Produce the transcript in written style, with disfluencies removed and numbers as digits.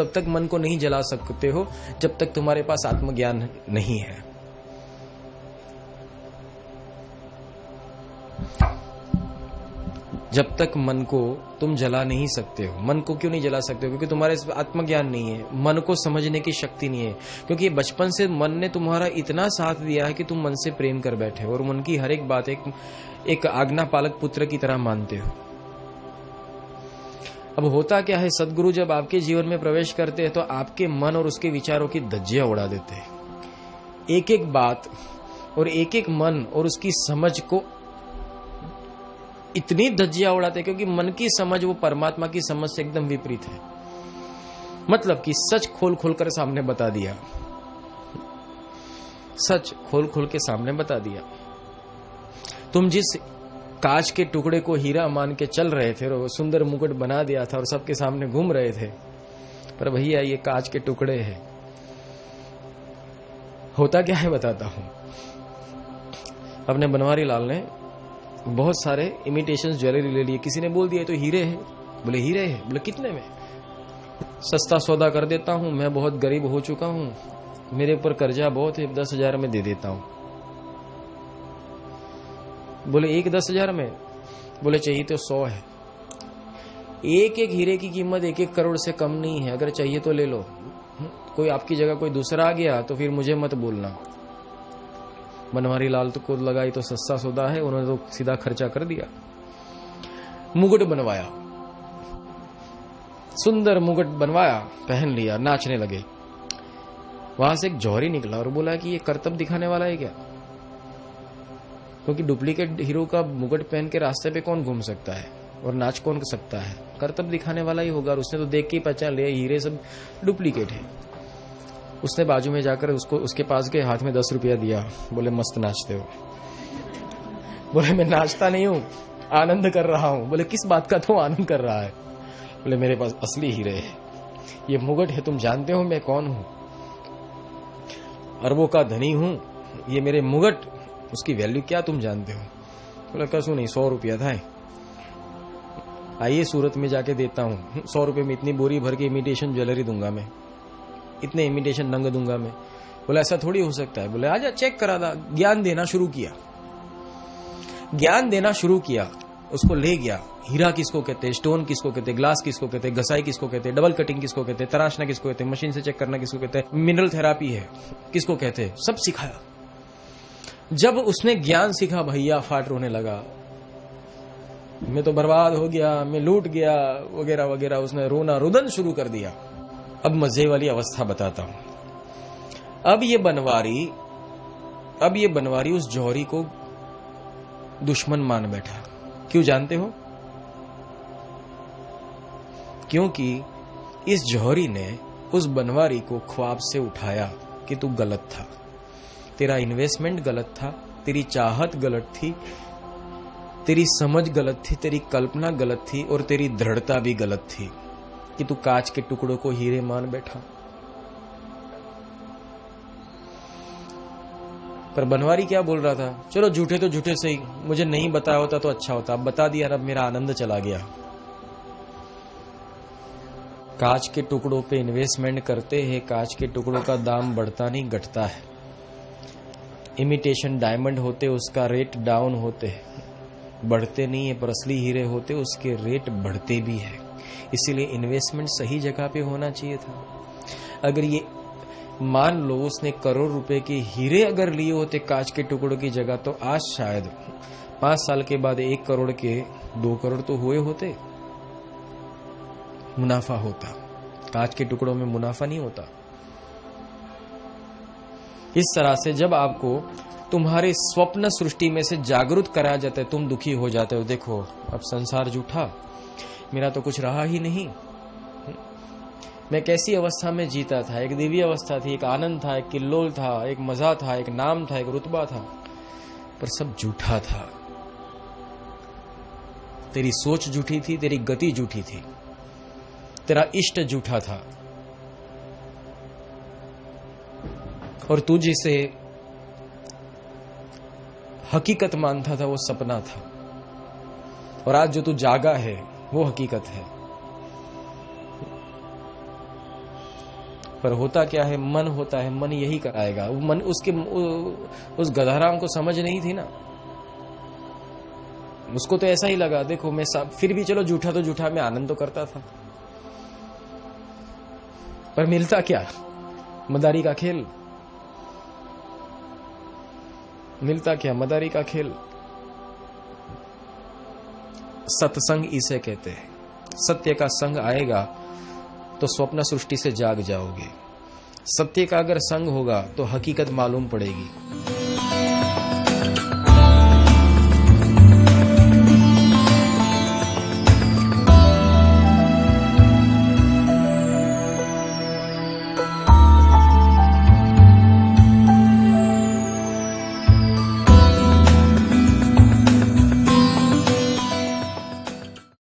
तब तक मन को नहीं जला सकते हो जब तक तुम्हारे पास आत्मज्ञान नहीं है। जब तक मन को तुम जला नहीं सकते हो। मन को क्यों नहीं जला सकते हो? क्योंकि तुम्हारे आत्मज्ञान नहीं है, मन को समझने की शक्ति नहीं है। क्योंकि बचपन से मन ने तुम्हारा इतना साथ दिया है कि तुम मन से प्रेम कर बैठे हो और मन की हर एक बात एक आज्ञा पालक पुत्र की तरह मानते हो। अब होता क्या है, सदगुरु जब आपके जीवन में प्रवेश करते हैं तो आपके मन और उसके विचारों की धज्जियां उड़ा देते हैं। एक एक बात और एक एक मन और उसकी समझ को इतनी धज्जियां उड़ाते हैं, क्योंकि मन की समझ वो परमात्मा की समझ से एकदम विपरीत है। मतलब कि सच खोल खोल कर सामने बता दिया, सच खोल खोल के सामने बता दिया। तुम जिस कांच के टुकड़े को हीरा मान के चल रहे थे और वो सुंदर मुकुट बना दिया था और सबके सामने घूम रहे थे, पर भैया ये कांच के टुकड़े हैं। होता क्या है बताता हूं। अपने बनवारी लाल ने बहुत सारे इमिटेशन ज्वेलरी ले लिए। किसी ने बोल दिया तो हीरे है, बोले हीरे है, बोले कितने में? सस्ता सौदा कर देता हूं, मैं बहुत गरीब हो चुका हूं, मेरे ऊपर कर्जा बहुत है, 10,000 में दे देता हूं। बोले एक 10,000 में? बोले चाहिए तो 100 है। एक एक हीरे की कीमत 1-1 करोड़ से कम नहीं है, अगर चाहिए तो ले लो। कोई आपकी जगह कोई दूसरा आ गया तो फिर मुझे मत बोलना। बनवारी लाल तो को लगाई तो सस्ता सौदा है, उन्होंने तो सीधा खर्चा कर दिया। मुकुट बनवाया, सुंदर मुकुट बनवाया, पहन लिया, नाचने लगे। वहां से एक जौहरी निकला और बोला कि ये करतब दिखाने वाला है क्या? क्योंकि डुप्लीकेट हीरो का मुकुट पहन के रास्ते पे कौन घूम सकता है और नाच कौन कर सकता है? करतब दिखाने वाला ही होगा। और उसने तो देख के ही पहचान लिया हीरे सब डुप्लीकेट है। उसने बाजू में जाकर उसके पास के हाथ में 10 रुपया दिया, बोले मस्त नाचते हो। बोले मैं नाचता नहीं हूं, आनंद कर रहा हूं। बोले किस बात का तू आनंद कर रहा है? बोले मेरे पास असली हीरे है, ये मुकुट है, तुम जानते हो मैं कौन हूं? अरबों का धनी हूं, ये मेरे मुकुट, उसकी वैल्यू क्या तुम जानते हो? बोले कसू नहीं, 100 रुपया था। आइए सूरत में जाके देता हूं, 100 रुपए में इतनी बोरी भर के इमिटेशन ज्वेलरी दूंगा मैं, इतने इमिटेशन नंग दूंगा मैं। बोले ऐसा थोड़ी हो सकता है। बोले आजा चेक करा था। ज्ञान देना शुरू किया, ज्ञान देना शुरू किया, उसको ले गया। हीरा किसको कहते हैं, स्टोन किसको कहते हैं, ग्लास किसको कहते हैं, घसाई किसको कहते हैं, डबल कटिंग किसको कहते हैं, तराशना किसको कहते हैं, मशीन से चेक करना किसको कहते हैं, मिनरल थेरापी है किसको कहते हैं, सब सिखाया। जब उसने ज्ञान सीखा भैया फाट रोने लगा, मैं तो बर्बाद हो गया, मैं लूट गया, वगैरह वगैरह। उसने रोना रुदन शुरू कर दिया। अब मजे वाली अवस्था बताता हूं। अब ये बनवारी उस जौहरी को दुश्मन मान बैठा। क्यों जानते हो? क्योंकि इस जौहरी ने उस बनवारी को ख्वाब से उठाया कि तू गलत था, तेरा इन्वेस्टमेंट गलत था, तेरी चाहत गलत थी, तेरी समझ गलत थी, तेरी कल्पना गलत थी और तेरी दृढ़ता भी गलत थी कि तू कांच के टुकड़ों को हीरे मान बैठा। पर बनवारी क्या बोल रहा था? चलो झूठे तो झूठे सही, मुझे नहीं बताया होता तो अच्छा होता, अब बता दिया, अब मेरा आनंद चला गया। कांच के टुकड़ों पे इन्वेस्टमेंट करते हैं, कांच के टुकड़ों का दाम बढ़ता नहीं घटता है। इमिटेशन डायमंड होते उसका रेट डाउन होते, बढ़ते नहीं है, पर असली हीरे होते उसके रेट बढ़ते भी है। इसीलिए इन्वेस्टमेंट सही जगह पे होना चाहिए था। अगर ये मान लो उसने करोड़ रुपए के हीरे अगर लिए होते कांच के टुकड़ों की जगह, तो आज शायद 5 साल के बाद 1 करोड़ के 2 करोड़ तो हुए होते, मुनाफा होता। कांच के टुकड़ों में मुनाफा नहीं होता। इस तरह से जब आपको तुम्हारे स्वप्न सृष्टि में से जागरूक कराया जाता है, तुम दुखी हो जाते हो। देखो अब संसार झूठा, मेरा तो कुछ रहा ही नहीं। मैं कैसी अवस्था में जीता था, एक दिव्य अवस्था थी, एक आनंद था, एक किल्लोल था, एक मजा था, एक नाम था, एक रुतबा था, पर सब झूठा था। तेरी सोच झूठी थी, तेरी गति झूठी थी, तेरा इष्ट झूठा था, और तू जिसे हकीकत मानता था वो सपना था, और आज जो तू जागा है वो हकीकत है। पर होता क्या है, मन होता है, मन यही कराएगा। वो मन उसके उस गधाराम को समझ नहीं थी ना, उसको तो ऐसा ही लगा, देखो मैं फिर भी चलो झूठा तो झूठा, मैं आनंद तो करता था, पर मिलता क्या, मदारी का खेल। मिलता क्या, मदारी का खेल। सत्संग इसे कहते हैं। सत्य का संग आएगा तो स्वप्न सृष्टि से जाग जाओगे। सत्य का अगर संग होगा तो हकीकत मालूम पड़ेगी।